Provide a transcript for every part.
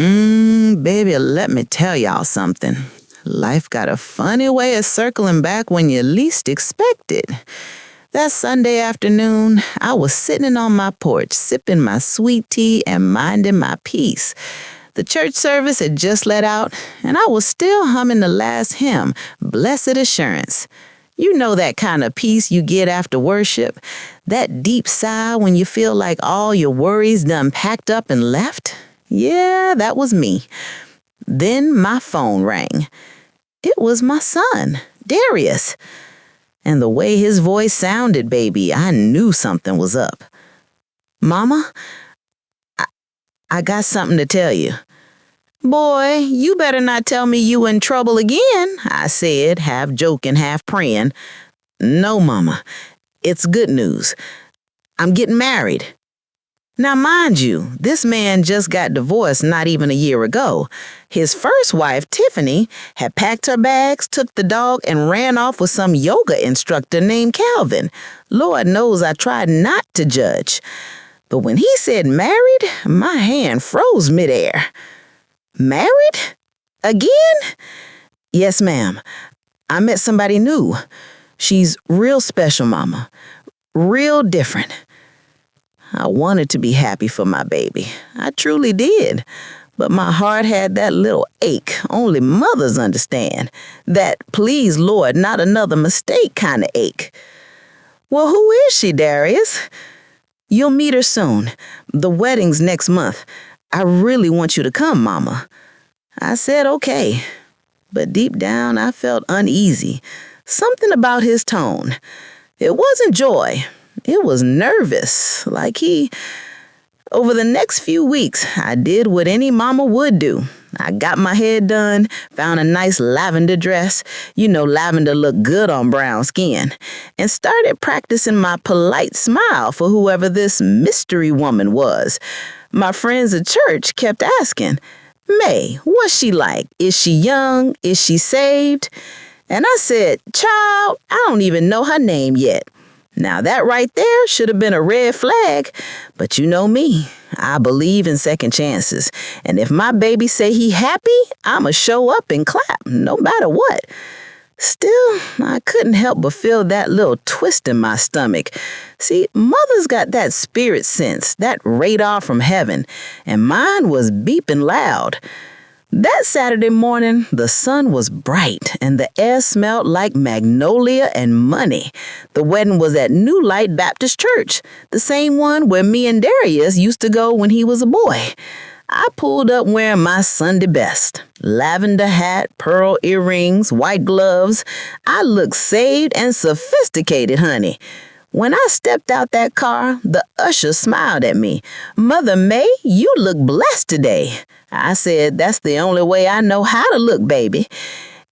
Baby, let me tell y'all something. Life got a funny way of circling back when you least expect it. That Sunday afternoon, I was sitting on my porch, sipping my sweet tea and minding my peace. The church service had just let out, and I was still humming the last hymn, Blessed Assurance. You know that kind of peace you get after worship? That deep sigh when you feel like all your worries done packed up and left? Yeah, that was me. Then my phone rang. It was my son, Darius. And the way his voice sounded, baby, I knew something was up. Mama, I got something to tell you. Boy, you better not tell me you in trouble again, I said, half joking, half praying. No, Mama, it's good news. I'm getting married. Now, mind you, this man just got divorced not even a year ago. His first wife, Tiffany, had packed her bags, took the dog, and ran off with some yoga instructor named Calvin. Lord knows I tried not to judge. But when he said married, my hand froze midair. Married? Again? Yes, ma'am. I met somebody new. She's real special, Mama. Real different. I wanted to be happy for my baby. I truly did. But my heart had that little ache only mothers understand. That, please, Lord, not another mistake kind of ache. Well, who is she, Darius? You'll meet her soon. The wedding's next month. I really want you to come, Mama. I said okay. But deep down, I felt uneasy. Something about his tone. It wasn't joy. It was nervous, like over the next few weeks, I did what any mama would do. I got my hair done, found a nice lavender dress, lavender looked good on brown skin, and started practicing my polite smile for whoever this mystery woman was. My friends at church kept asking, May, what's she like? Is she young? Is she saved? And I said, child, I don't even know her name yet. Now that right there should have been a red flag, but you know me, I believe in second chances. And if my baby say he happy, I'ma show up and clap, no matter what. Still, I couldn't help but feel that little twist in my stomach. See, mother's got that spirit sense, that radar from heaven, and mine was beeping loud. That Saturday morning, the sun was bright and the air smelled like magnolia and money. The wedding was at New Light Baptist Church, the same one where me and Darius used to go when he was a boy. I pulled up wearing my Sunday best. Lavender hat, pearl earrings, white gloves. I looked saved and sophisticated, honey. When I stepped out that car, the usher smiled at me. Mother May, you look blessed today. I said, that's the only way I know how to look, baby.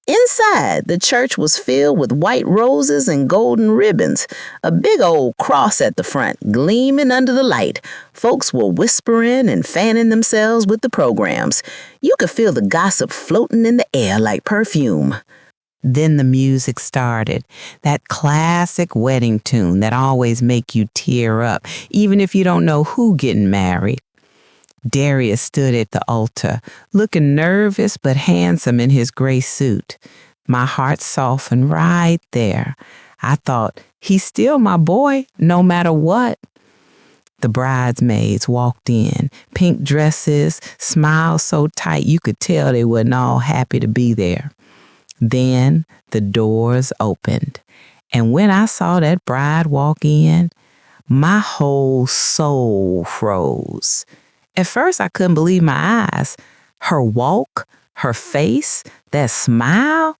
Inside, the church was filled with white roses and golden ribbons, a big old cross at the front, gleaming under the light. Folks were whispering and fanning themselves with the programs. You could feel the gossip floating in the air like perfume. Then the music started, that classic wedding tune that always make you tear up, even if you don't know who getting married. Darius stood at the altar, looking nervous but handsome in his gray suit. My heart softened right there. I thought, he's still my boy, no matter what. The bridesmaids walked in, pink dresses, smiles so tight you could tell they wasn't all happy to be there. Then the doors opened, and when I saw that bride walk in, my whole soul froze. At first, I couldn't believe my eyes. Her walk, her face, that smile,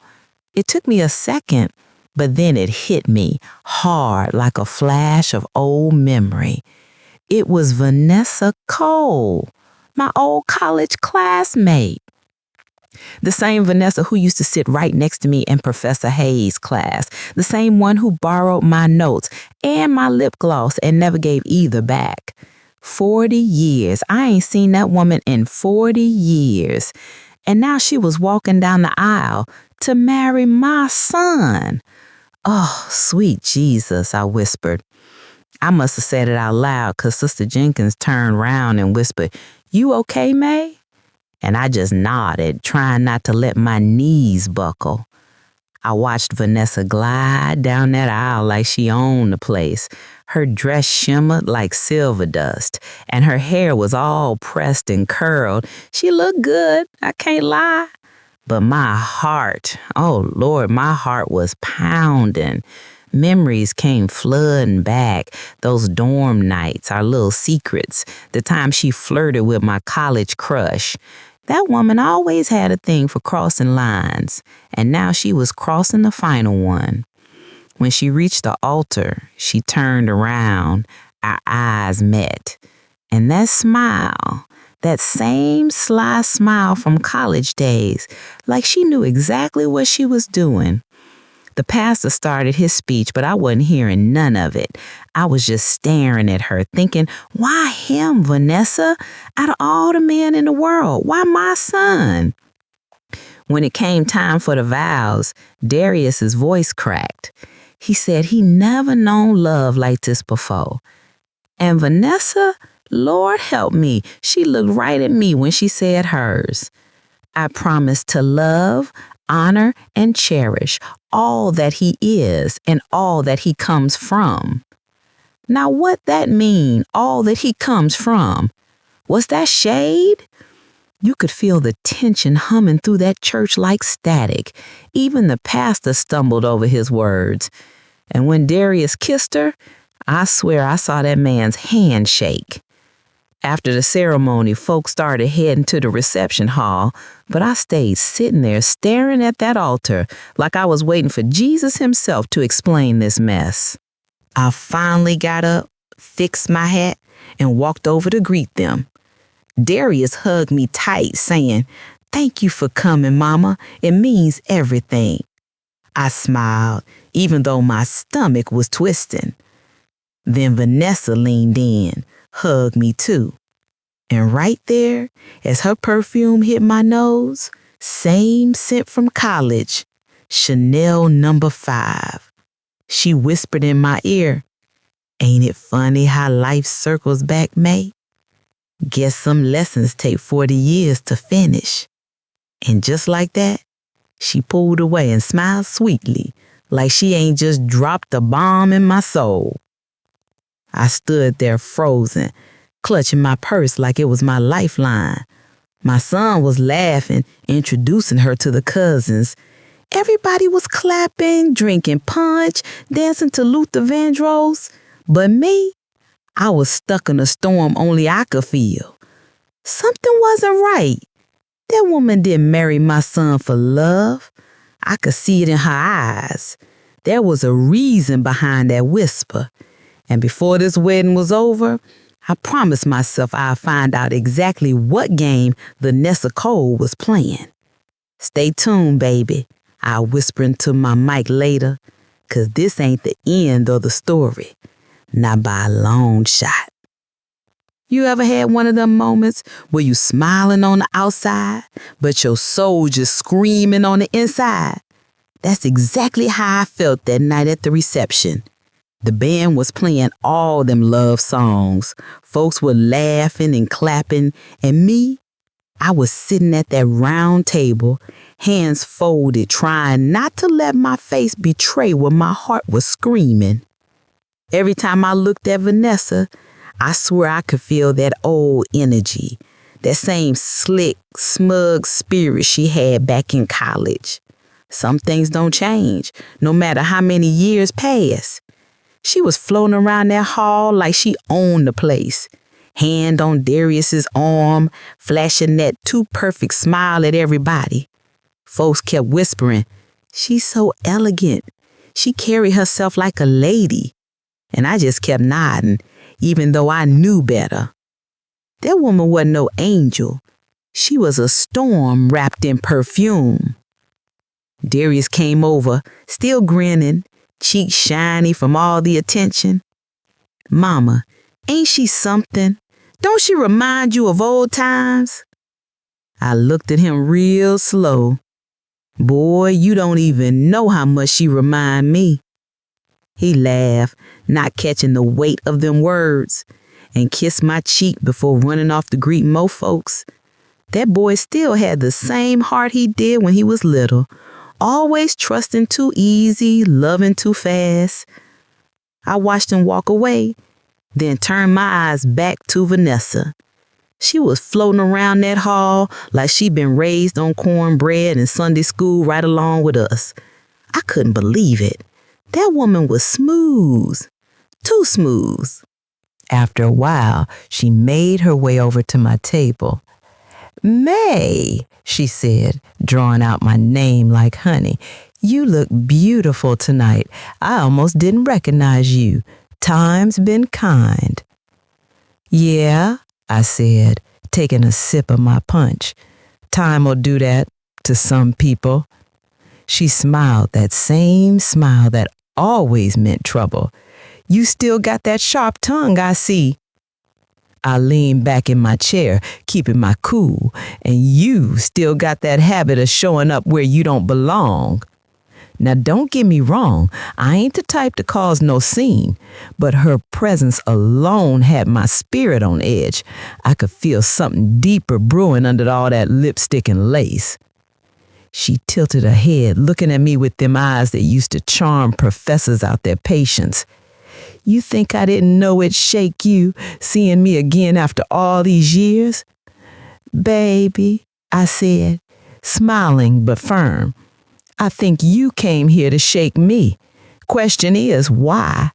it took me a second, but then it hit me hard like a flash of old memory. It was Vanessa Cole, my old college classmate. The same Vanessa who used to sit right next to me in Professor Hayes' class. The same one who borrowed my notes and my lip gloss and never gave either back. 40 years. I ain't seen that woman in 40 years. And now she was walking down the aisle to marry my son. Oh, sweet Jesus, I whispered. I must have said it out loud because Sister Jenkins turned round and whispered, "You okay, May?" and I just nodded, trying not to let my knees buckle. I watched Vanessa glide down that aisle like she owned the place. Her dress shimmered like silver dust, and her hair was all pressed and curled. She looked good, I can't lie. But my heart, oh Lord, my heart was pounding. Memories came flooding back. Those dorm nights, our little secrets, the time she flirted with my college crush. That woman always had a thing for crossing lines, and now she was crossing the final one. When she reached the altar, she turned around. Our eyes met. And that smile, that same sly smile from college days, like she knew exactly what she was doing. The pastor started his speech, but I wasn't hearing none of it. I was just staring at her, thinking, why him, Vanessa? Out of all the men in the world, why my son? When it came time for the vows, Darius's voice cracked. He said he never known love like this before. And Vanessa, Lord help me, she looked right at me when she said hers. I promise to love, honor, and cherish all that he is and all that he comes from. Now what that mean, all that he comes from? Was that shade? You could feel the tension humming through that church like static. Even the pastor stumbled over his words. And when Darius kissed her, I swear I saw that man's hand shake. After the ceremony, folks started heading to the reception hall, but I stayed sitting there staring at that altar like I was waiting for Jesus himself to explain this mess. I finally got up, fixed my hat, and walked over to greet them. Darius hugged me tight, saying, "Thank you for coming, Mama. It means everything." I smiled, even though my stomach was twisting. Then Vanessa leaned in, hugged me too. And right there, as her perfume hit my nose, same scent from college, Chanel number 5. She whispered in my ear, "Ain't it funny how life circles back, Mae? Guess some lessons take 40 years to finish." And just like that, she pulled away and smiled sweetly, like she ain't just dropped a bomb in my soul. I stood there frozen, clutching my purse like it was my lifeline. My son was laughing, introducing her to the cousins. Everybody was clapping, drinking punch, dancing to Luther Vandross. But me, I was stuck in a storm only I could feel. Something wasn't right. That woman didn't marry my son for love. I could see it in her eyes. There was a reason behind that whisper. And before this wedding was over, I promised myself I'd find out exactly what game Vanessa Cole was playing. Stay tuned, baby, I'll whisper into my mic later, 'cause this ain't the end of the story. Not by a long shot. You ever had one of them moments where you smiling on the outside, but your soul just screaming on the inside? That's exactly how I felt that night at the reception. The band was playing all them love songs. Folks were laughing and clapping, and me, I was sitting at that round table, hands folded, trying not to let my face betray what my heart was screaming. Every time I looked at Vanessa, I swear I could feel that old energy, that same slick, smug spirit she had back in college. Some things don't change, no matter how many years pass. She was floating around that hall like she owned the place, hand on Darius's arm, flashing that too perfect smile at everybody. Folks kept whispering, "She's so elegant. She carried herself like a lady." And I just kept nodding, even though I knew better. That woman wasn't no angel. She was a storm wrapped in perfume. Darius came over, still grinning, cheeks shiny from all the attention. "Mama, ain't she something? Don't she remind you of old times?" I looked at him real slow. "Boy, you don't even know how much she remind me." He laughed, not catching the weight of them words, and kissed my cheek before running off to greet mo folks. That boy still had the same heart he did when he was little, always trusting too easy, loving too fast. I watched him walk away, then turned my eyes back to Vanessa. She was floating around that hall like she'd been raised on cornbread and Sunday school right along with us. I couldn't believe it. That woman was smooth, too smooth. After a while, she made her way over to my table. "May," she said, drawing out my name like honey. "You look beautiful tonight. I almost didn't recognize you. Time's been kind." "Yeah," I said, taking a sip of my punch. "Time'll do that to some people." She smiled, that same smile that always meant trouble. "You still got that sharp tongue, I see." I leaned back in my chair, keeping my cool. "And you still got that habit of showing up where you don't belong." Now, don't get me wrong, I ain't the type to cause no scene, but her presence alone had my spirit on edge. I could feel something deeper brewing under all that lipstick and lace. She tilted her head, looking at me with them eyes that used to charm professors out their patience. "You think I didn't know it'd shake you, seeing me again after all these years?" "Baby," I said, smiling but firm, "I think you came here to shake me. Question is, why?"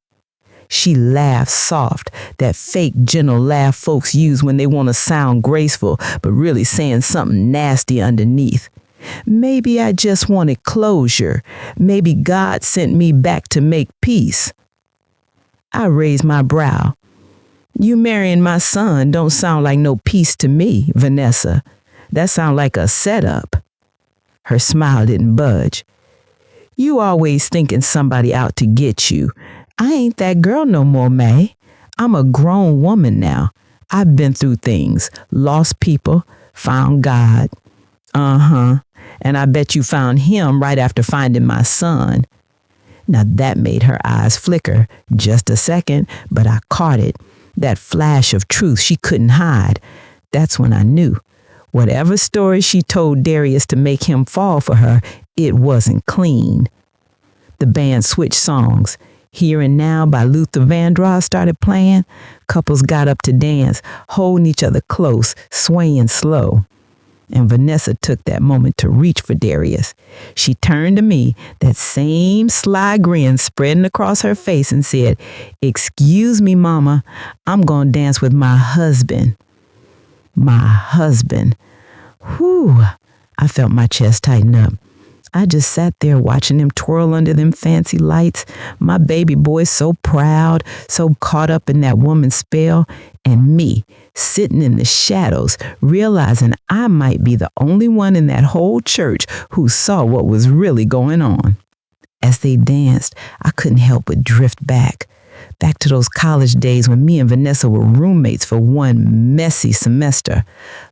She laughed soft, that fake gentle laugh folks use when they want to sound graceful, but really saying something nasty underneath. "Maybe I just wanted closure. Maybe God sent me back to make peace." I raised my brow. "You marrying my son don't sound like no peace to me, Vanessa. That sound like a setup." Her smile didn't budge. "You always thinking somebody out to get you. I ain't that girl no more, May. I'm a grown woman now. I've been through things, lost people, found God. And I bet you found him right after finding my son." Now that made her eyes flicker. Just a second, but I caught it. That flash of truth she couldn't hide. That's when I knew. Whatever story she told Darius to make him fall for her, it wasn't clean. The band switched songs. Here and Now by Luther Vandross started playing. Couples got up to dance, holding each other close, swaying slow. And Vanessa took that moment to reach for Darius. She turned to me, that same sly grin spreading across her face, and said, "Excuse me, Mama, I'm gonna dance with my husband." My husband. Whew, I felt my chest tighten up. I just sat there watching him twirl under them fancy lights, my baby boy so proud, so caught up in that woman's spell, and me sitting in the shadows, realizing I might be the only one in that whole church who saw what was really going on. As they danced, I couldn't help but drift back to those college days when me and Vanessa were roommates for one messy semester.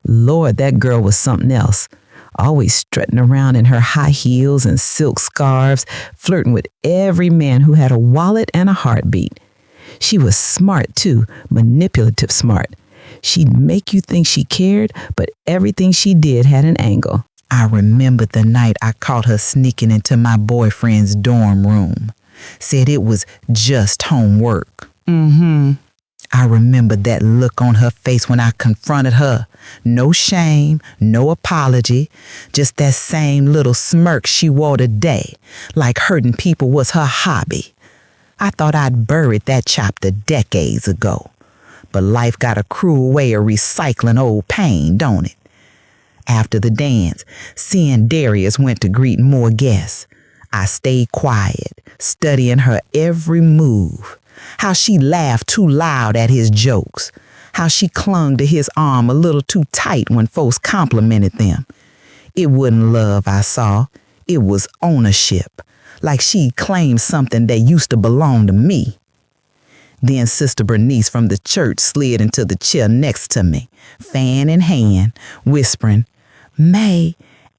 Lord, that girl was something else. Always strutting around in her high heels and silk scarves, flirting with every man who had a wallet and a heartbeat. She was smart too, manipulative smart. She'd make you think she cared, but everything she did had an angle. I remembered the night I caught her sneaking into my boyfriend's dorm room. Said it was just homework. I remembered that look on her face when I confronted her. No shame, no apology, just that same little smirk she wore today, like hurting people was her hobby. I thought I'd buried that chapter decades ago. But life got a cruel way of recycling old pain, don't it? After the dance, seeing Darius went to greet more guests. I stayed quiet, studying her every move. How she laughed too loud at his jokes. How she clung to his arm a little too tight when folks complimented them. It wasn't love I saw. It was ownership. Like she claimed something that used to belong to me. Then Sister Bernice from the church slid into the chair next to me, fan in hand, whispering, "May,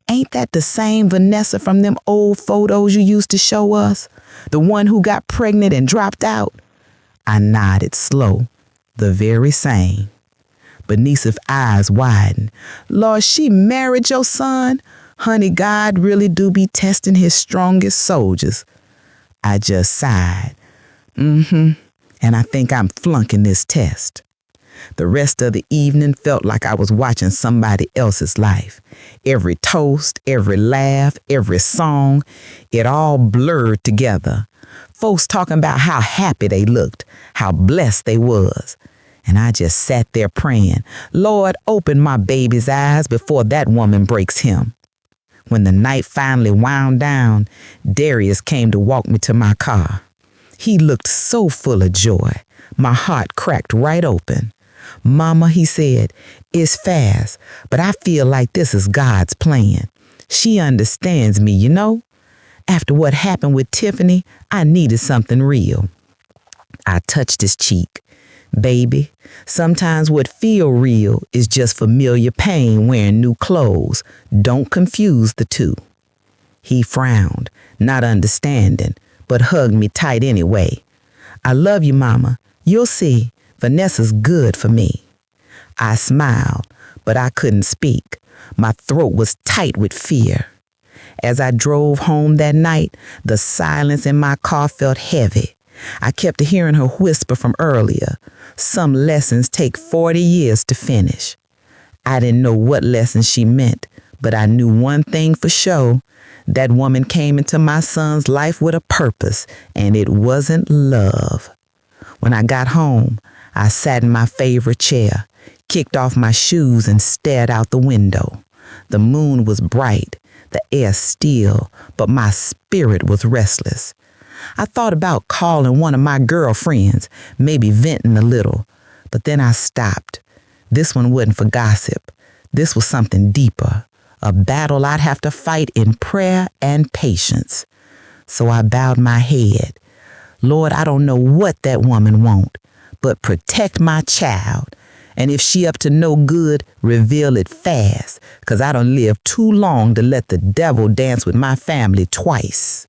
ain't that the same Vanessa from them old photos you used to show us? The one who got pregnant and dropped out?" I nodded slow. The very same. Benice's eyes widened. Lord, she married your son? Honey, God really do be testing his strongest soldiers. I just sighed. And I think I'm flunking this test. The rest of the evening felt like I was watching somebody else's life. Every toast, every laugh, every song, it all blurred together. Folks talking about how happy they looked, how blessed they was. And I just sat there praying, Lord, open my baby's eyes before that woman breaks him. When the night finally wound down, Darius came to walk me to my car. He looked so full of joy. My heart cracked right open. Mama, he said, it's fast, but I feel like this is God's plan. She understands me, you know. After what happened with Tiffany, I needed something real. I touched his cheek. Baby, sometimes what feel real is just familiar pain wearing new clothes. Don't confuse the two. He frowned, not understanding, but hugged me tight anyway. I love you, Mama. You'll see, Vanessa's good for me. I smiled, but I couldn't speak. My throat was tight with fear. As I drove home that night, the silence in my car felt heavy. I kept hearing her whisper from earlier. Some lessons take 40 years to finish. I didn't know what lessons she meant, but I knew one thing for sure. That woman came into my son's life with a purpose, and it wasn't love. When I got home, I sat in my favorite chair, kicked off my shoes, and stared out the window. The moon was bright, the air still, but my spirit was restless. I thought about calling one of my girlfriends, maybe venting a little, but then I stopped. This one wasn't for gossip. This was something deeper, a battle I'd have to fight in prayer and patience. So I bowed my head. Lord, I don't know what that woman want, but protect my child. And if she up to no good, reveal it fast, 'cause I done lived too long to let the devil dance with my family twice.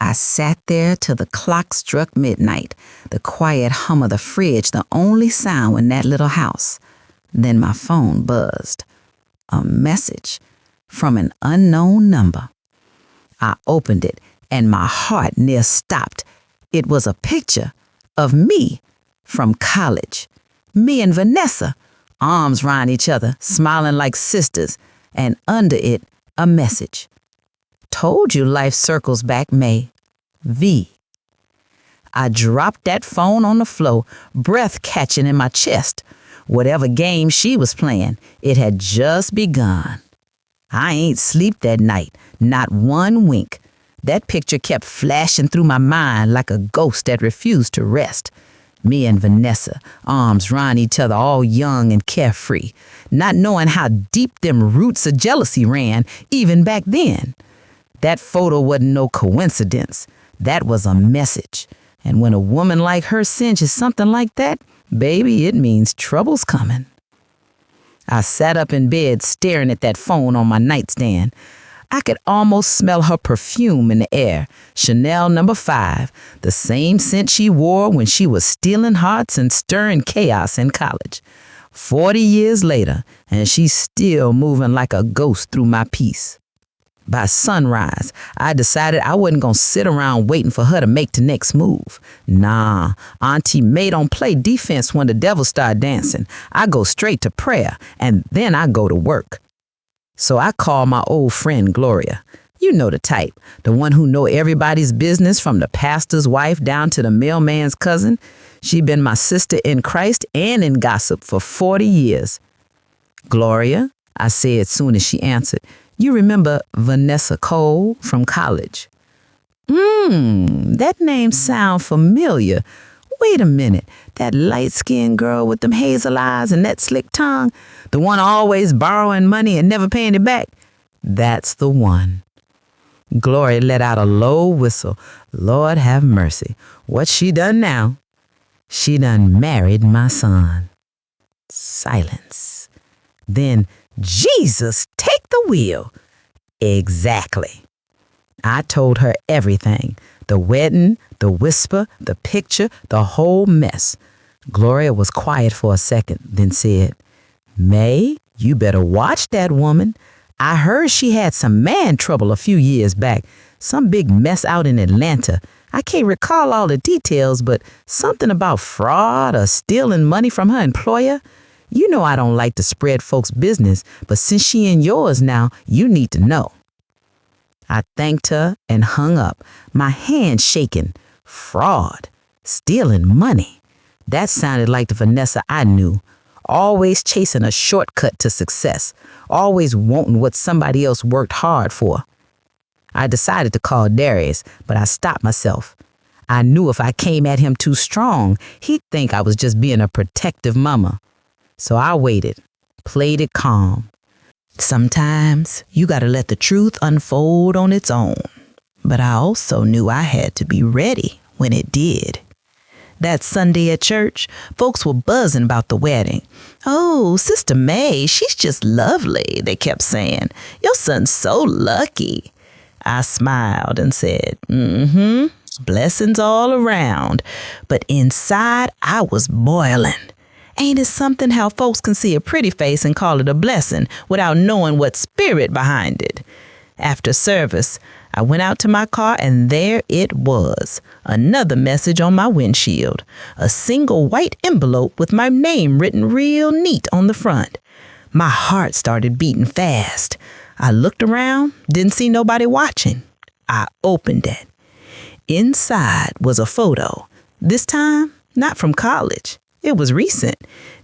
I sat there till the clock struck midnight, the quiet hum of the fridge the only sound in that little house. Then my phone buzzed. A message from an unknown number. I opened it and my heart near stopped. It was a picture of me from college. Me and Vanessa, arms round each other, smiling like sisters, and under it, a message. Told you life circles back, May. V. I dropped that phone on the floor, breath catching in my chest. Whatever game she was playing, it had just begun. I ain't sleep that night, not one wink. That picture kept flashing through my mind like a ghost that refused to rest. Me and Vanessa, arms round each other, all young and carefree, not knowing how deep them roots of jealousy ran, even back then. That photo wasn't no coincidence. That was a message. And when a woman like her cinches something like that, baby, it means trouble's coming. I sat up in bed staring at that phone on my nightstand. I could almost smell her perfume in the air, Chanel No. 5, the same scent she wore when she was stealing hearts and stirring chaos in college. 40 years later, and she's still moving like a ghost through my peace. By sunrise, I decided I wasn't going to sit around waiting for her to make the next move. Nah, Auntie Mae don't play defense when the devil start dancing. I go straight to prayer, and then I go to work. So I called my old friend Gloria. You know the type, the one who know everybody's business from the pastor's wife down to the mailman's cousin. She been my sister in Christ and in gossip for 40 years. Gloria, I said soon as she answered, you remember Vanessa Cole from college? That name sound familiar. Wait a minute, that light-skinned girl with them hazel eyes and that slick tongue, the one always borrowing money and never paying it back? That's the one. Gloria let out a low whistle. Lord have mercy. What she done now? She done married my son. Silence. Then, Jesus, take the wheel. Exactly. I told her everything. The wedding, the whisper, the picture, the whole mess. Gloria was quiet for a second, then said, May, you better watch that woman. I heard she had some man trouble a few years back. Some big mess out in Atlanta. I can't recall all the details, but something about fraud or stealing money from her employer. You know I don't like to spread folks' business, but since she in yours now, you need to know. I thanked her and hung up, my hand shaking. Fraud. Stealing money. That sounded like the Vanessa I knew. Always chasing a shortcut to success. Always wanting what somebody else worked hard for. I decided to call Darius, but I stopped myself. I knew if I came at him too strong, he'd think I was just being a protective mama. So I waited, played it calm. Sometimes you gotta let the truth unfold on its own. But I also knew I had to be ready when it did. That Sunday at church, folks were buzzing about the wedding. "Oh, Sister Mae, she's just lovely," they kept saying. "Your son's so lucky." I smiled and said, blessings all around. But inside, I was boiling. Ain't it something how folks can see a pretty face and call it a blessing without knowing what spirit behind it? After service, I went out to my car and there it was. Another message on my windshield. A single white envelope with my name written real neat on the front. My heart started beating fast. I looked around, didn't see nobody watching. I opened it. Inside was a photo. This time, not from college. It was recent.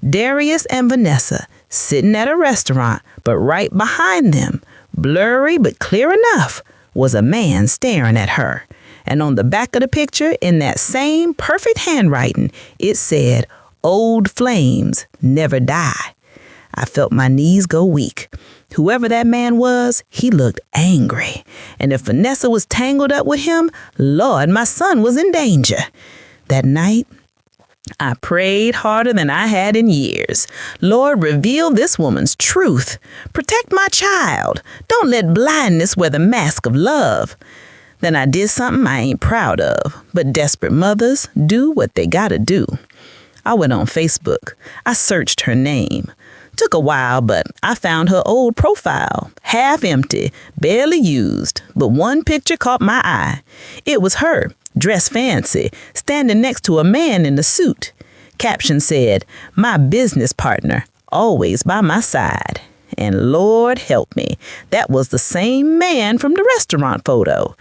Darius and Vanessa sitting at a restaurant, but right behind them, blurry but clear enough, was a man staring at her. And on the back of the picture, in that same perfect handwriting, it said, "Old flames never die." I felt my knees go weak. Whoever that man was, he looked angry. And if Vanessa was tangled up with him, Lord, my son was in danger. That night, I prayed harder than I had in years. Lord, reveal this woman's truth. Protect my child. Don't let blindness wear the mask of love. Then I did something I ain't proud of, but desperate mothers do what they gotta do. I went on Facebook. I searched her name. Took a while, but I found her old profile, half empty, barely used, but one picture caught my eye. It was her, dressed fancy, standing next to a man in a suit. Caption said, "My business partner, always by my side." And Lord help me, that was the same man from the restaurant photo.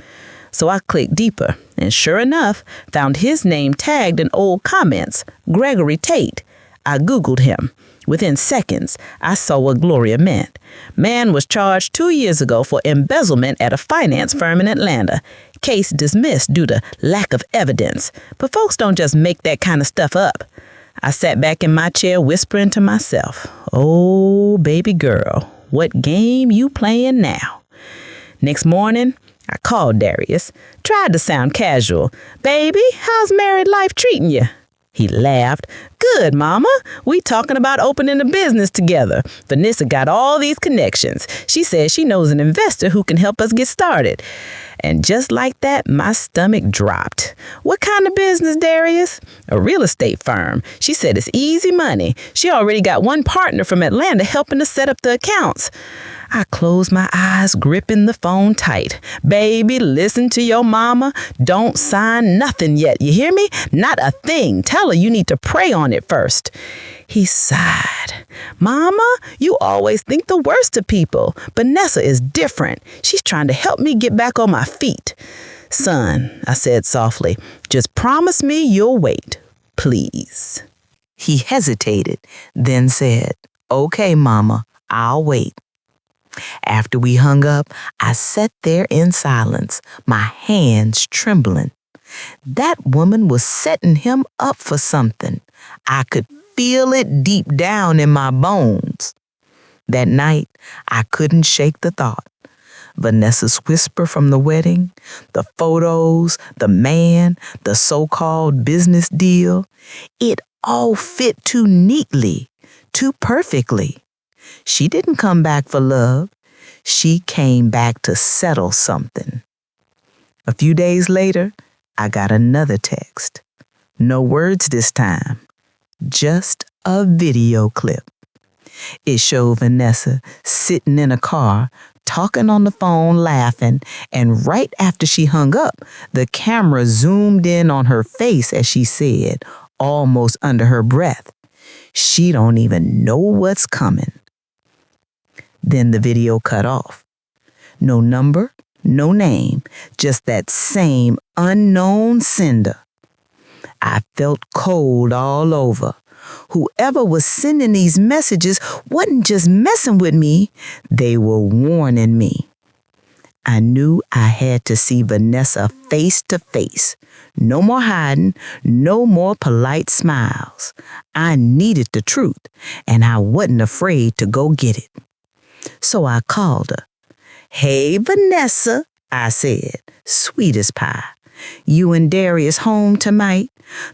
So I clicked deeper, and sure enough, found his name tagged in old comments, Gregory Tate. I Googled him. Within seconds, I saw what Gloria meant. Man was charged 2 years ago for embezzlement at a finance firm in Atlanta. Case dismissed due to lack of evidence. But folks don't just make that kind of stuff up. I sat back in my chair whispering to myself, "Oh, baby girl, what game you playing now?" Next morning, I called Darius. Tried to sound casual. "Baby, how's married life treating you?" He laughed. "Good, Mama. We talking about opening a business together. Vanessa got all these connections. She says she knows an investor who can help us get started." And just like that, my stomach dropped. "What kind of business, Darius?" "A real estate firm. She said it's easy money. She already got one partner from Atlanta helping to set up the accounts." I closed my eyes, gripping the phone tight. "Baby, listen to your mama. Don't sign nothing yet. You hear me? Not a thing. Tell her you need to pray on it first." He sighed. "Mama, you always think the worst of people. Vanessa is different. She's trying to help me get back on my feet." "Son," I said softly, "just promise me you'll wait, please." He hesitated, then said, "Okay, Mama, I'll wait." After we hung up, I sat there in silence, my hands trembling. That woman was setting him up for something. I could feel it deep down in my bones. That night, I couldn't shake the thought. Vanessa's whisper from the wedding, the photos, the man, the so-called business deal, it all fit too neatly, too perfectly. She didn't come back for love. She came back to settle something. A few days later, I got another text. No words this time, just a video clip. It showed Vanessa sitting in a car, talking on the phone, laughing, and right after she hung up, the camera zoomed in on her face as she said, almost under her breath, "She don't even know what's coming." Then the video cut off. No number, no name, just that same unknown sender. I felt cold all over. Whoever was sending these messages wasn't just messing with me, they were warning me. I knew I had to see Vanessa face to face. No more hiding, no more polite smiles. I needed the truth, and I wasn't afraid to go get it. So I called her. "Hey, Vanessa," I said, sweet as pie. "You and Darius home tonight?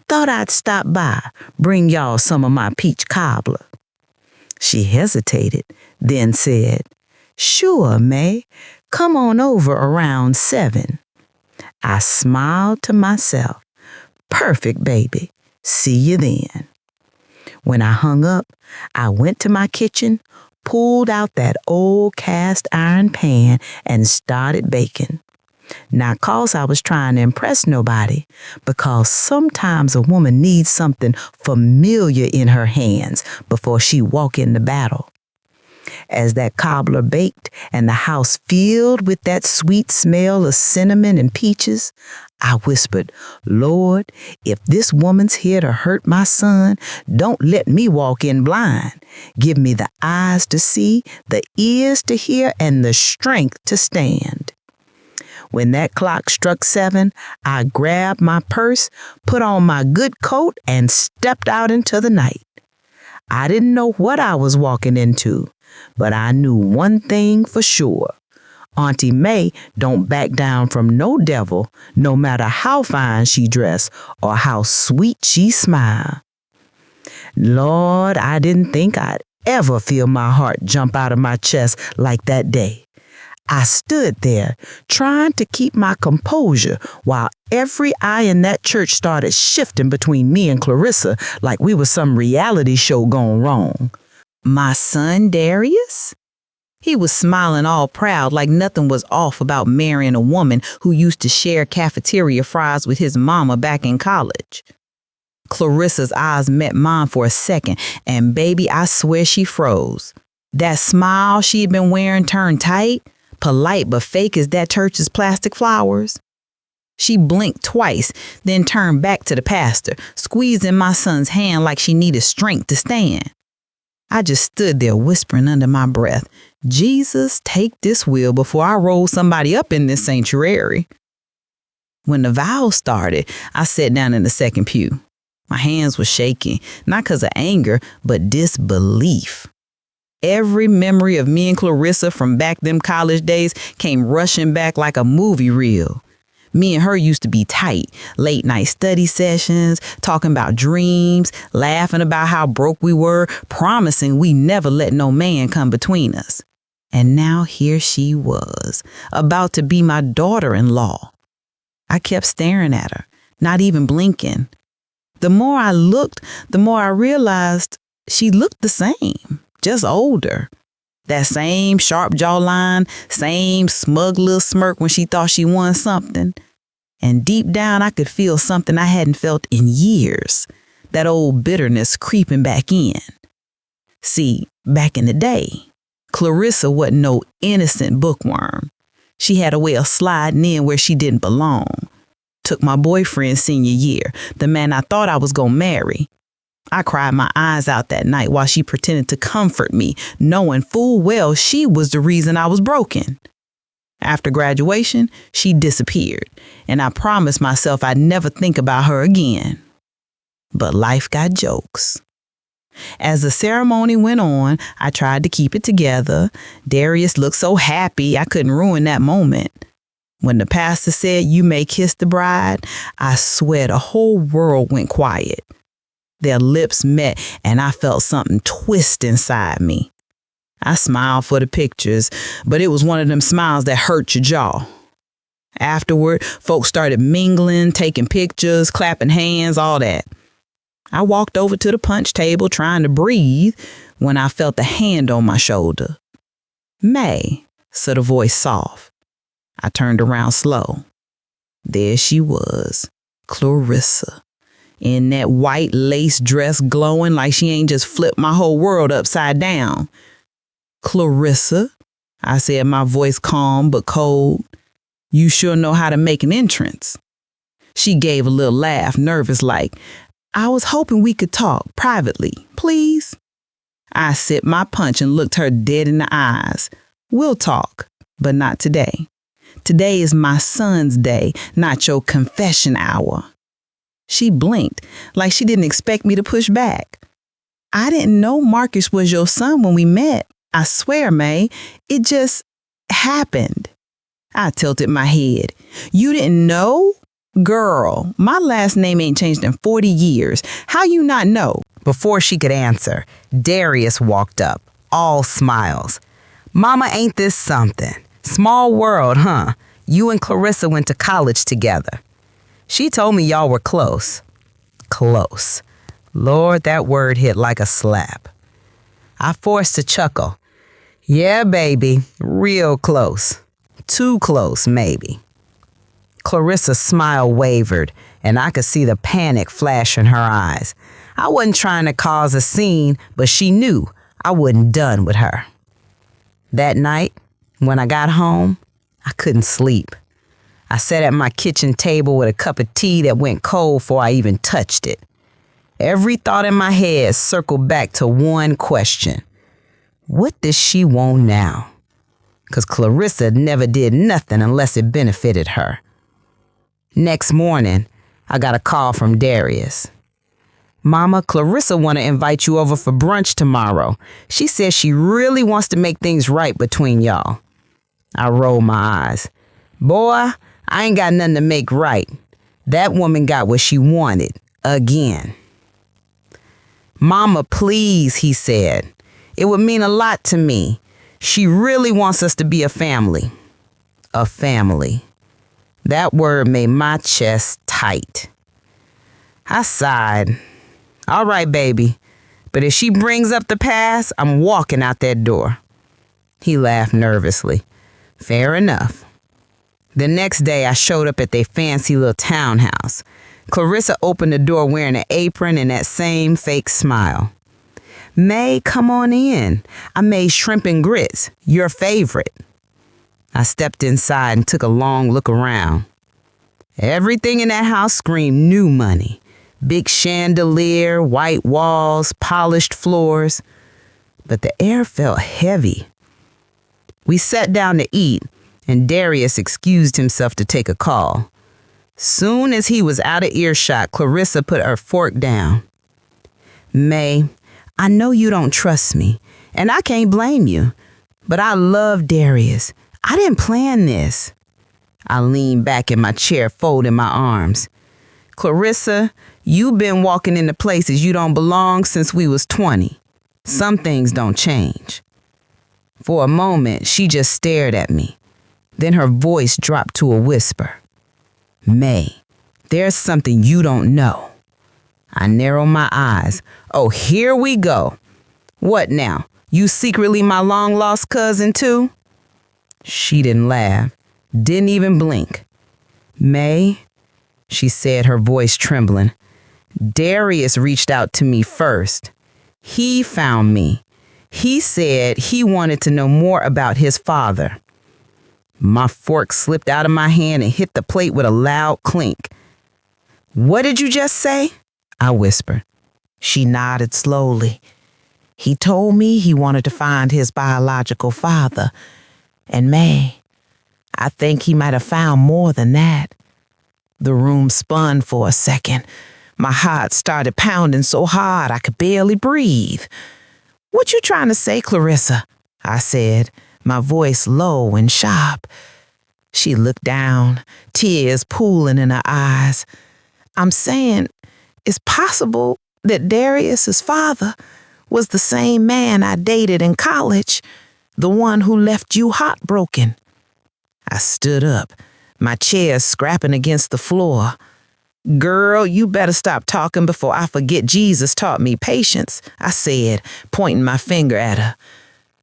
Thought I'd stop by, bring y'all some of my peach cobbler." She hesitated, then said, "Sure, Mae. Come on over around 7. I smiled to myself. Perfect, baby. See you then. When I hung up, I went to my kitchen, pulled out that old cast iron pan, and started baking. Not 'cause I was trying to impress nobody, because sometimes a woman needs something familiar in her hands before she walk into battle. As that cobbler baked and the house filled with that sweet smell of cinnamon and peaches, I whispered, "Lord, if this woman's here to hurt my son, don't let me walk in blind. Give me the eyes to see, the ears to hear, and the strength to stand." When that clock struck 7, I grabbed my purse, put on my good coat, and stepped out into the night. I didn't know what I was walking into, but I knew one thing for sure. Auntie Mae don't back down from no devil, no matter how fine she dress or how sweet she smile. Lord, I didn't think I'd ever feel my heart jump out of my chest like that day. I stood there trying to keep my composure while every eye in that church started shifting between me and Clarissa like we were some reality show gone wrong. My son Darius? He was smiling all proud like nothing was off about marrying a woman who used to share cafeteria fries with his mama back in college. Clarissa's eyes met mine for a second, and baby, I swear she froze. That smile she had been wearing turned tight, polite but fake as that church's plastic flowers. She blinked twice, then turned back to the pastor, squeezing my son's hand like she needed strength to stand. I just stood there whispering under my breath, "Jesus, take this wheel before I roll somebody up in this sanctuary." When the vows started, I sat down in the second pew. My hands were shaking, not because of anger, but disbelief. Every memory of me and Clarissa from back them college days came rushing back like a movie reel. Me and her used to be tight, late night study sessions, talking about dreams, laughing about how broke we were, promising we never let no man come between us. And now here she was, about to be my daughter-in-law. I kept staring at her, not even blinking. The more I looked, the more I realized she looked the same, just older. That same sharp jawline, same smug little smirk when she thought she won something. And deep down, I could feel something I hadn't felt in years, that old bitterness creeping back in. See, back in the day, Clarissa wasn't no innocent bookworm. She had a way of sliding in where she didn't belong. Took my boyfriend senior year, the man I thought I was gonna marry. I cried my eyes out that night while she pretended to comfort me, knowing full well she was the reason I was broken. After graduation, she disappeared, and I promised myself I'd never think about her again. But life got jokes. As the ceremony went on, I tried to keep it together. Darius looked so happy I couldn't ruin that moment. When the pastor said, "You may kiss the bride," I swear the whole world went quiet. Their lips met, and I felt something twist inside me. I smiled for the pictures, but it was one of them smiles that hurt your jaw. Afterward, folks started mingling, taking pictures, clapping hands, all that. I walked over to the punch table trying to breathe when I felt a hand on my shoulder. "May," said a voice soft. I turned around slow. There she was, Clarissa, in that white lace dress glowing like she ain't just flipped my whole world upside down. "Clarissa," I said, my voice calm but cold. "You sure know how to make an entrance." She gave a little laugh, nervous like, "I was hoping we could talk privately, please." I sipped my punch and looked her dead in the eyes. "We'll talk, but not today. Today is my son's day, not your confession hour." She blinked, like she didn't expect me to push back. "I didn't know Marcus was your son when we met. I swear, May, it just happened." I tilted my head. "You didn't know? Girl, my last name ain't changed in 40 years. How you not know?" Before she could answer, Darius walked up, all smiles. "Mama, ain't this something? Small world, huh? You and Clarissa went to college together. She told me y'all were close." Close. Lord, that word hit like a slap. I forced a chuckle. "Yeah, baby, real close. Too close, maybe." Clarissa's smile wavered, and I could see the panic flash in her eyes. I wasn't trying to cause a scene, but she knew I wasn't done with her. That night, when I got home, I couldn't sleep. I sat at my kitchen table with a cup of tea that went cold before I even touched it. Every thought in my head circled back to one question. What does she want now? 'Cause Clarissa never did nothing unless it benefited her. Next morning, I got a call from Darius. "Mama, Clarissa want to invite you over for brunch tomorrow. She says she really wants to make things right between y'all." I rolled my eyes. "Boy, I ain't got nothing to make right. That woman got what she wanted, again." "Mama, please," he said. "It would mean a lot to me. She really wants us to be a family." A family. That word made my chest tight. I sighed. "All right, baby. But if she brings up the past, I'm walking out that door." He laughed nervously. "Fair enough." The next day, I showed up at their fancy little townhouse. Clarissa opened the door wearing an apron and that same fake smile. "May, come on in. I made shrimp and grits, your favorite." I stepped inside and took a long look around. Everything in that house screamed new money. Big chandelier, white walls, polished floors. But the air felt heavy. We sat down to eat, and Darius excused himself to take a call. Soon as he was out of earshot, Clarissa put her fork down. "May, I know you don't trust me, and I can't blame you, but I love Darius. I didn't plan this." I leaned back in my chair, folding my arms. "Clarissa, you've been walking into places you don't belong since we was 20. Some things don't change." For a moment, she just stared at me. Then her voice dropped to a whisper. "May, there's something you don't know." I narrowed my eyes. "Oh, here we go. What now? You secretly my long-lost cousin, too?" She didn't laugh, didn't even blink. "May," she said, her voice trembling, "Darius reached out to me first. He found me. He said he wanted to know more about his father." My fork slipped out of my hand and hit the plate with a loud clink. "What did you just say?" I whispered. She nodded slowly. "He told me he wanted to find his biological father. And May, I think he might have found more than that." The room spun for a second. My heart started pounding so hard I could barely breathe. "What you trying to say, Clarissa?" I said, my voice low and sharp. She looked down, tears pooling in her eyes. "I'm saying it's possible that Darius's father was the same man I dated in college, the one who left you heartbroken." I stood up, my chair scrapping against the floor. Girl, you better stop talking before I forget Jesus taught me patience, I said, pointing my finger at her.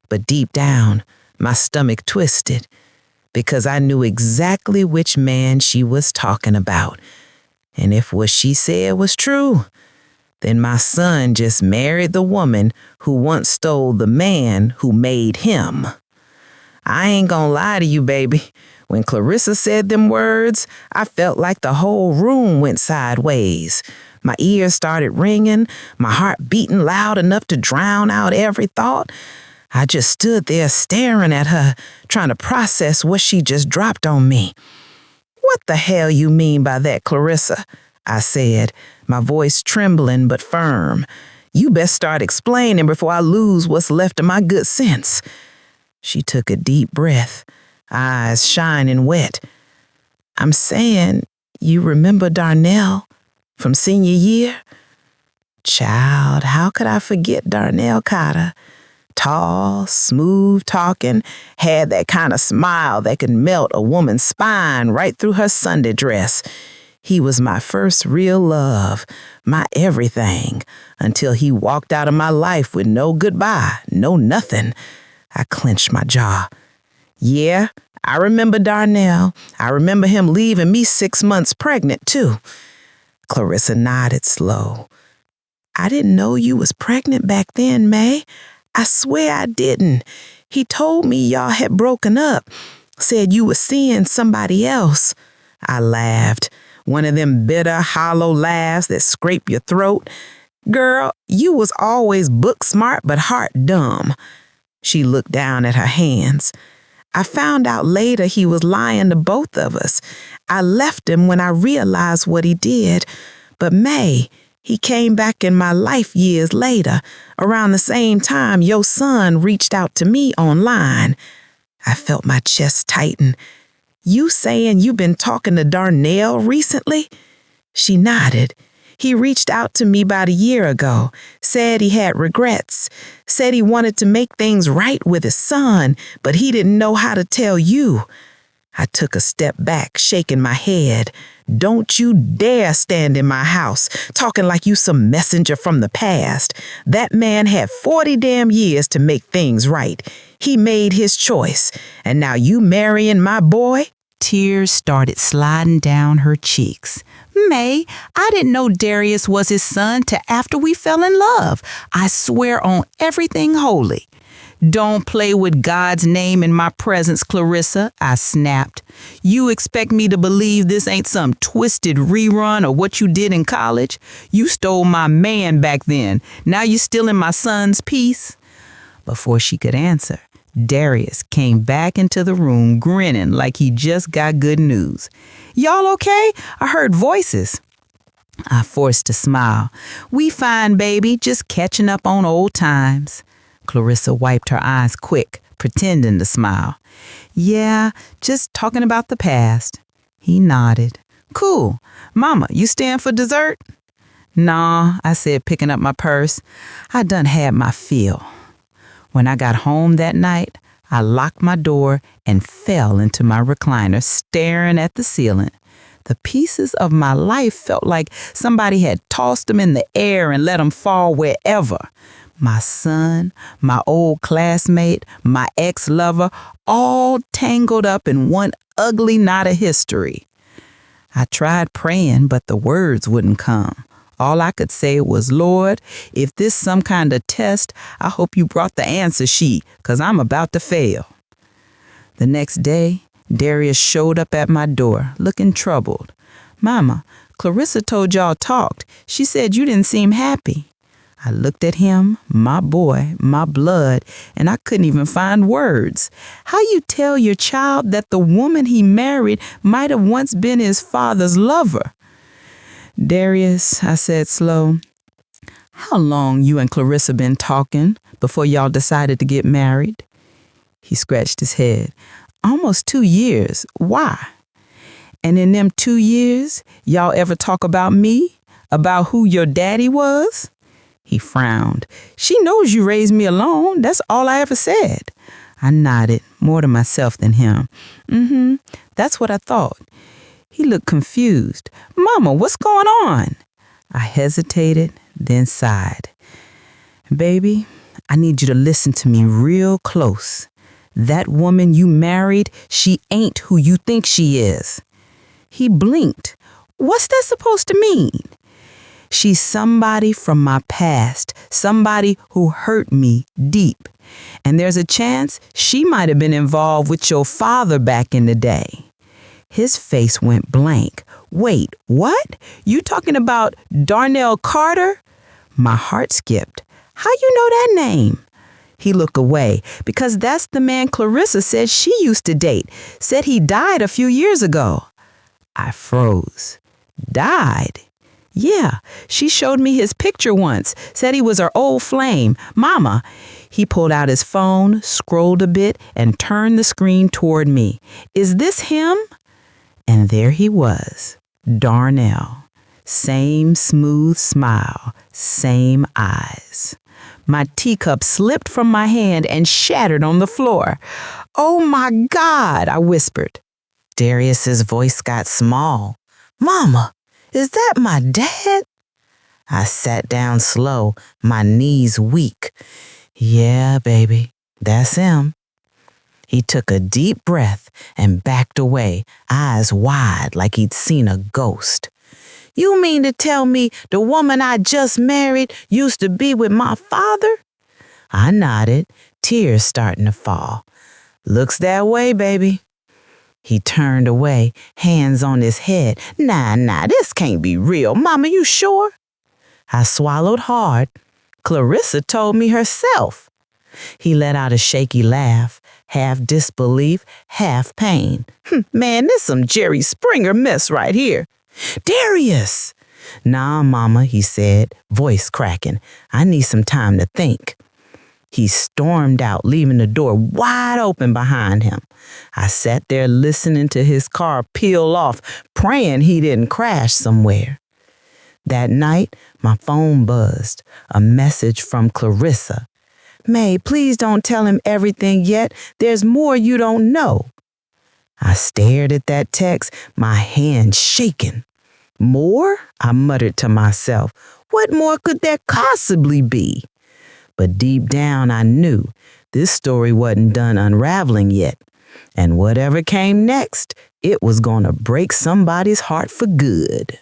But deep down, my stomach twisted because I knew exactly which man she was talking about. And if what she said was true, then my son just married the woman who once stole the man who made him. I ain't gonna lie to you, baby. When Clarissa said them words, I felt like the whole room went sideways. My ears started ringing, my heart beating loud enough to drown out every thought. I just stood there staring at her, trying to process what she just dropped on me. What the hell you mean by that, Clarissa? I said, my voice trembling but firm. You best start explaining before I lose what's left of my good sense. She took a deep breath, eyes shining wet. I'm saying, you remember Darnell from senior year? Child, how could I forget Darnell Cotter? Tall, smooth talking, had that kind of smile that could melt a woman's spine right through her Sunday dress. He was my first real love, my everything, until he walked out of my life with no goodbye, no nothing. I clenched my jaw. Yeah, I remember Darnell. I remember him leaving me 6 months pregnant, too. Clarissa nodded slow. I didn't know you was pregnant back then, Mae. I swear I didn't. He told me y'all had broken up, said you were seeing somebody else. I laughed, one of them bitter, hollow laughs that scrape your throat. Girl, you was always book smart but heart dumb. She looked down at her hands. I found out later he was lying to both of us. I left him when I realized what he did. But Mae, he came back in my life years later, around the same time your son reached out to me online. I felt my chest tighten. You saying you been talking to Darnell recently? She nodded. He reached out to me about a year ago, said he had regrets, said he wanted to make things right with his son, but he didn't know how to tell you. I took a step back, shaking my head. Don't you dare stand in my house, talking like you some messenger from the past. That man had 40 damn years to make things right. He made his choice, and now you marrying my boy? Tears started sliding down her cheeks. Mae, I didn't know Darius was his son till after we fell in love. I swear on everything holy. Don't play with God's name in my presence, Clarissa, I snapped. You expect me to believe this ain't some twisted rerun of what you did in college? You stole my man back then. Now you stealing my son's peace? Before she could answer, Darius came back into the room grinning like he just got good news. Y'all okay? I heard voices. I forced a smile. We fine, baby, just catching up on old times. Clarissa wiped her eyes quick, pretending to smile. Yeah, just talking about the past. He nodded. Cool. Mama, you staying for dessert? Nah, I said, picking up my purse. I done had my fill. When I got home that night, I locked my door and fell into my recliner, staring at the ceiling. The pieces of my life felt like somebody had tossed them in the air and let them fall wherever. My son, my old classmate, my ex-lover, all tangled up in one ugly knot of history. I tried praying, but the words wouldn't come. All I could say was, Lord, if this some kind of test, I hope you brought the answer sheet, 'cause I'm about to fail. The next day, Darius showed up at my door, looking troubled. Mama, Clarissa told y'all talked. She said you didn't seem happy. I looked at him, my boy, my blood, and I couldn't even find words. How you tell your child that the woman he married might have once been his father's lover? Darius, I said slow, how long you and Clarissa been talking before y'all decided to get married? He scratched his head. Almost 2 years. Why? And in them 2 years, y'all ever talk about me? About who your daddy was? He frowned. She knows you raised me alone. That's all I ever said. I nodded, more to myself than him. That's what I thought. He looked confused. Mama, what's going on? I hesitated, then sighed. Baby, I need you to listen to me real close. That woman you married, she ain't who you think she is. He blinked. What's that supposed to mean? She's somebody from my past, somebody who hurt me deep. And there's a chance she might have been involved with your father back in the day. His face went blank. Wait, what? You talking about Darnell Carter? My heart skipped. How you know that name? He looked away because that's the man Clarissa said she used to date, said he died a few years ago. I froze. Died? Yeah, she showed me his picture once, said he was her old flame, Mama. He pulled out his phone, scrolled a bit, and turned the screen toward me. Is this him? And there he was, Darnell. Same smooth smile, same eyes. My teacup slipped from my hand and shattered on the floor. Oh my God, I whispered. Darius's voice got small. Mama, is that my dad? I sat down slow, my knees weak. Yeah, baby, that's him. He took a deep breath and backed away, eyes wide like he'd seen a ghost. You mean to tell me the woman I just married used to be with my father? I nodded, tears starting to fall. Looks that way, baby. He turned away, hands on his head. Nah, this can't be real. Mama, you sure? I swallowed hard. Clarissa told me herself. He let out a shaky laugh, half disbelief, half pain. Man, this some Jerry Springer mess right here. Darius! Nah, Mama, he said, voice cracking. I need some time to think. He stormed out, leaving the door wide open behind him. I sat there listening to his car peel off, praying he didn't crash somewhere. That night, my phone buzzed, a message from Clarissa. Mae, please don't tell him everything yet. There's more you don't know. I stared at that text, my hand shaking. More? I muttered to myself. What more could there possibly be? But deep down I knew this story wasn't done unraveling yet. And whatever came next, it was gonna break somebody's heart for good.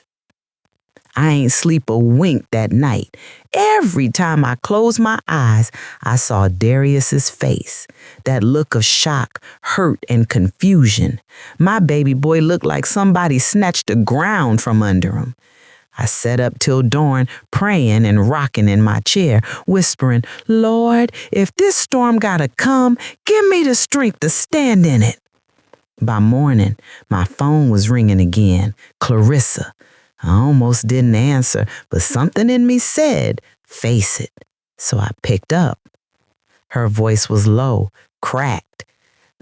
I ain't sleep a wink that night. Every time I closed my eyes, I saw Darius's face. That look of shock, hurt, and confusion. My baby boy looked like somebody snatched the ground from under him. I sat up till dawn, praying and rocking in my chair, whispering, Lord, if this storm gotta come, give me the strength to stand in it. By morning, my phone was ringing again. Clarissa. I almost didn't answer, but something in me said, face it. So I picked up. Her voice was low, cracked.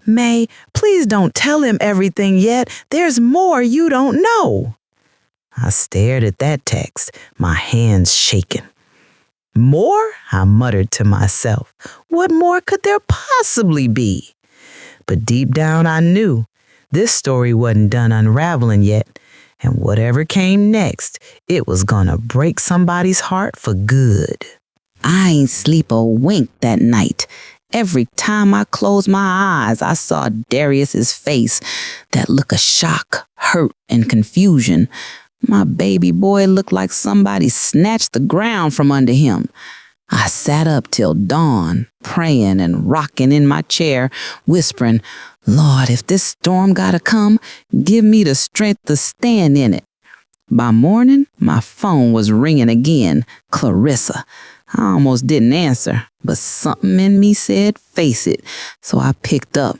Mae, please don't tell him everything yet. There's more you don't know. I stared at that text, my hands shaking. More? I muttered to myself. What more could there possibly be? But deep down I knew this story wasn't done unraveling yet. And whatever came next, it was gonna break somebody's heart for good. I ain't sleep a wink that night. Every time I closed my eyes, I saw Darius's face, that look of shock, hurt, and confusion. My baby boy looked like somebody snatched the ground from under him. I sat up till dawn, praying and rocking in my chair, whispering, Lord, if this storm gotta come, give me the strength to stand in it. By morning, my phone was ringing again. Clarissa. I almost didn't answer, but something in me said, face it, so I picked up.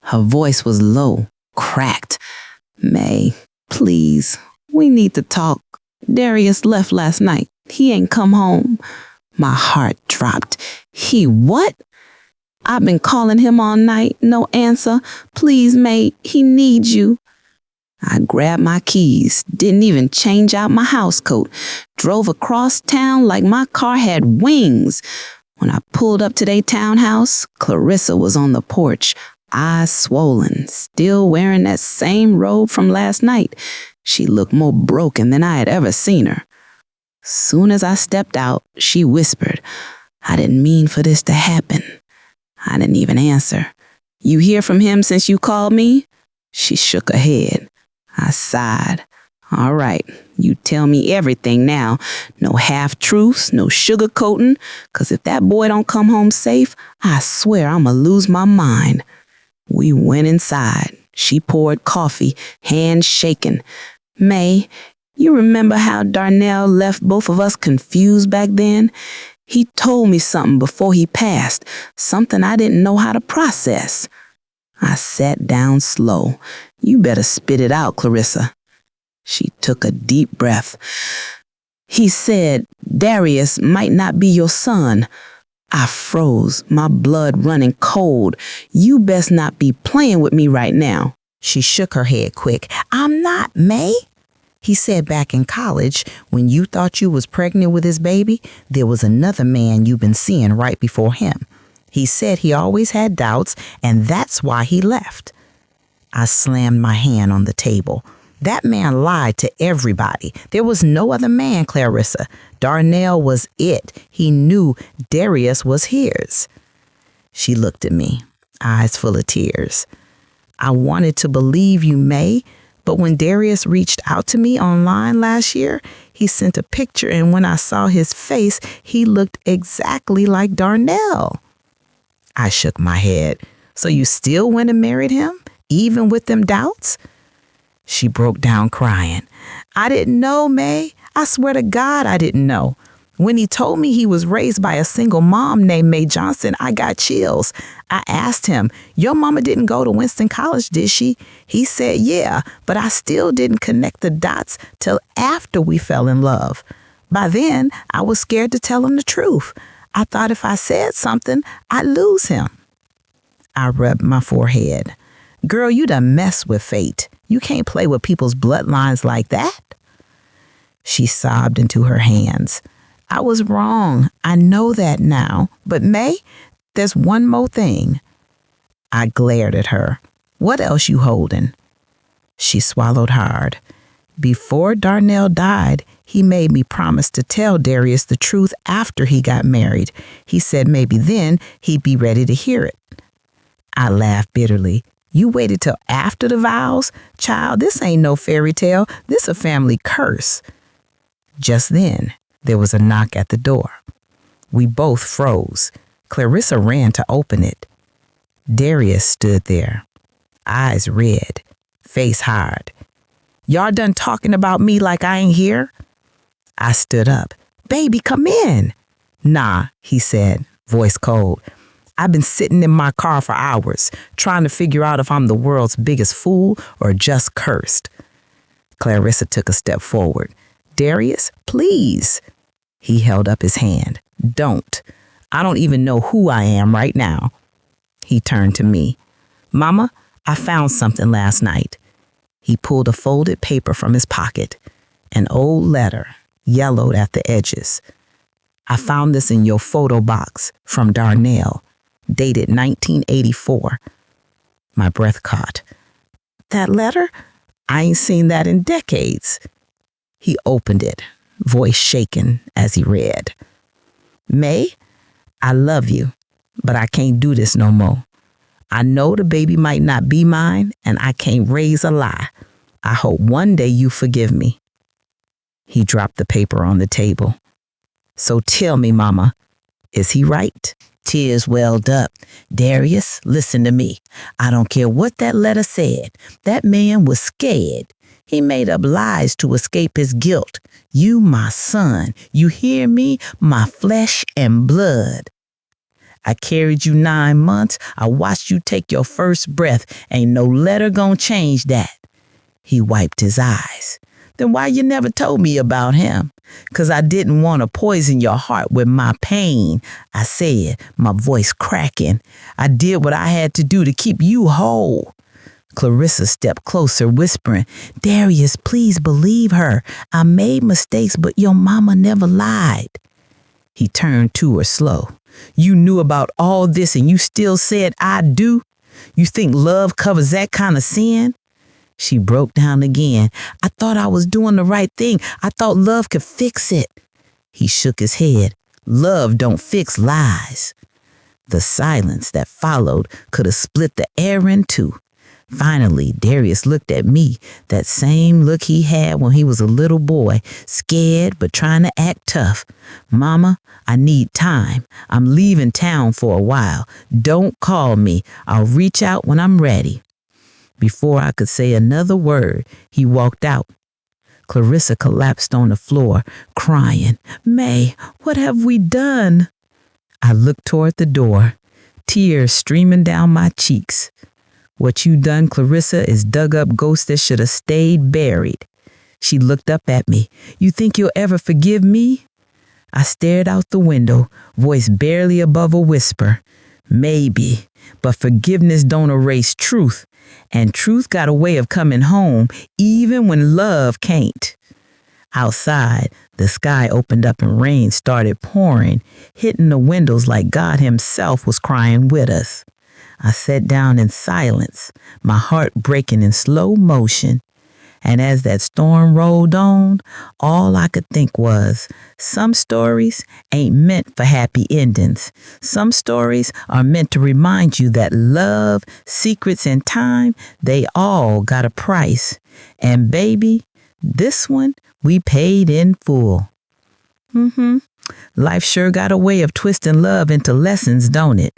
Her voice was low, cracked. Mae, please, we need to talk. Darius left last night. He ain't come home. My heart dropped. He what? I've been calling him all night. No answer. Please, Mae, he needs you. I grabbed my keys, didn't even change out my house coat, drove across town like my car had wings. When I pulled up to their townhouse, Clarissa was on the porch, eyes swollen, still wearing that same robe from last night. She looked more broken than I had ever seen her. Soon as I stepped out, she whispered, "I didn't mean for this to happen." I didn't even answer. "You hear from him since you called me?" She shook her head. I sighed. "All right, you tell me everything now. No half-truths, no sugarcoating, 'cause if that boy don't come home safe, I swear I'ma lose my mind." We went inside. She poured coffee, hands shaking. "May, you remember how Darnell left both of us confused back then? He told me something before he passed, something I didn't know how to process." I sat down slow. "You better spit it out, Clarissa." She took a deep breath. "He said Darius might not be your son." I froze, my blood running cold. "You best not be playing with me right now." She shook her head quick. "I'm not, May." He said back in college, when you thought you was pregnant with his baby, there was another man you've been seeing right before him. He said he always had doubts, and that's why he left. I slammed my hand on the table. That man lied to everybody. There was no other man, Clarissa. Darnell was it. He knew Darius was his. She looked at me, eyes full of tears. "I wanted to believe you, May, but when Darius reached out to me online last year, he sent a picture, and when I saw his face, he looked exactly like Darnell." I shook my head. "So you still went and married him, even with them doubts?" She broke down crying. "I didn't know, May. I swear to God I didn't know. When he told me he was raised by a single mom named Mae Johnson, I got chills. I asked him, 'Your mama didn't go to Winston College, did she?' He said, 'Yeah,' but I still didn't connect the dots till after we fell in love. By then, I was scared to tell him the truth. I thought if I said something, I'd lose him." I rubbed my forehead. "Girl, you done messed with fate. You can't play with people's bloodlines like that." She sobbed into her hands. "I was wrong. I know that now. But May, there's one more thing." I glared at her. "What else you holding?" She swallowed hard. "Before Darnell died, he made me promise to tell Darius the truth after he got married. He said maybe then he'd be ready to hear it." I laughed bitterly. "You waited till after the vows? Child, this ain't no fairy tale. This a family curse." Just then, there was a knock at the door. We both froze. Clarissa ran to open it. Darius stood there, eyes red, face hard. "Y'all done talking about me like I ain't here?" I stood up. "Baby, come in." "Nah," he said, voice cold. "I've been sitting in my car for hours, trying to figure out if I'm the world's biggest fool or just cursed." Clarissa took a step forward. "Darius, please." He held up his hand. "Don't. I don't even know who I am right now." He turned to me. "Mama, I found something last night." He pulled a folded paper from his pocket, an old letter, yellowed at the edges. "I found this in your photo box from Darnell, dated 1984. My breath caught. "That letter? I ain't seen that in decades." He opened it, voice shaken as he read. "May, I love you, but I can't do this no more. I know the baby might not be mine, and I can't raise a lie. I hope one day you forgive me." He dropped the paper on the table. "So tell me, Mama, is he right?" Tears welled up. "Darius, listen to me. I don't care what that letter said. That man was scared. He made up lies to escape his guilt. You my son. You hear me? My flesh and blood. I carried you 9 months. I watched you take your first breath. Ain't no letter gonna change that." He wiped his eyes. "Then why you never told me about him?" "'Cause I didn't want to poison your heart with my pain," I said, my voice cracking. "I did what I had to do to keep you whole." Clarissa stepped closer, whispering, "Darius, please believe her. I made mistakes, but your mama never lied." He turned to her slow. "You knew about all this and you still said I do?" You think love covers that kind of sin? She broke down again. I thought I was doing the right thing. I thought love could fix it. He shook his head. Love don't fix lies. The silence that followed could have split the air in two. Finally, Darius looked at me, that same look he had when he was a little boy, scared but trying to act tough. Mama, I need time. I'm leaving town for a while. Don't call me. I'll reach out when I'm ready. Before I could say another word, he walked out. Clarissa collapsed on the floor, crying, Mae, what have we done? I looked toward the door, tears streaming down my cheeks. What you done, Clarissa, is dug up ghosts that should have stayed buried. She looked up at me. You think you'll ever forgive me? I stared out the window, voice barely above a whisper. Maybe, but forgiveness don't erase truth, and truth got a way of coming home even when love can't. Outside, the sky opened up and rain started pouring, hitting the windows like God himself was crying with us. I sat down in silence, my heart breaking in slow motion. And as that storm rolled on, all I could think was, some stories ain't meant for happy endings. Some stories are meant to remind you that love, secrets, and time, they all got a price. And baby, this one we paid in full. Life sure got a way of twisting love into lessons, don't it?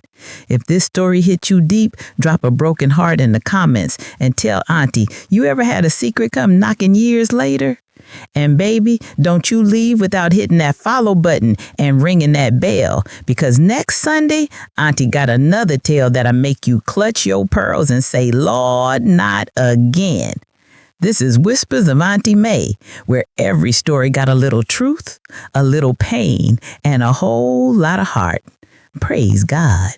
If this story hit you deep, drop a broken heart in the comments and tell Auntie, you ever had a secret come knocking years later? And baby, don't you leave without hitting that follow button and ringing that bell, because next Sunday, Auntie got another tale that'll make you clutch your pearls and say, Lord, not again. This is Whispers of Auntie Mae, where every story got a little truth, a little pain, and a whole lot of heart. Praise God.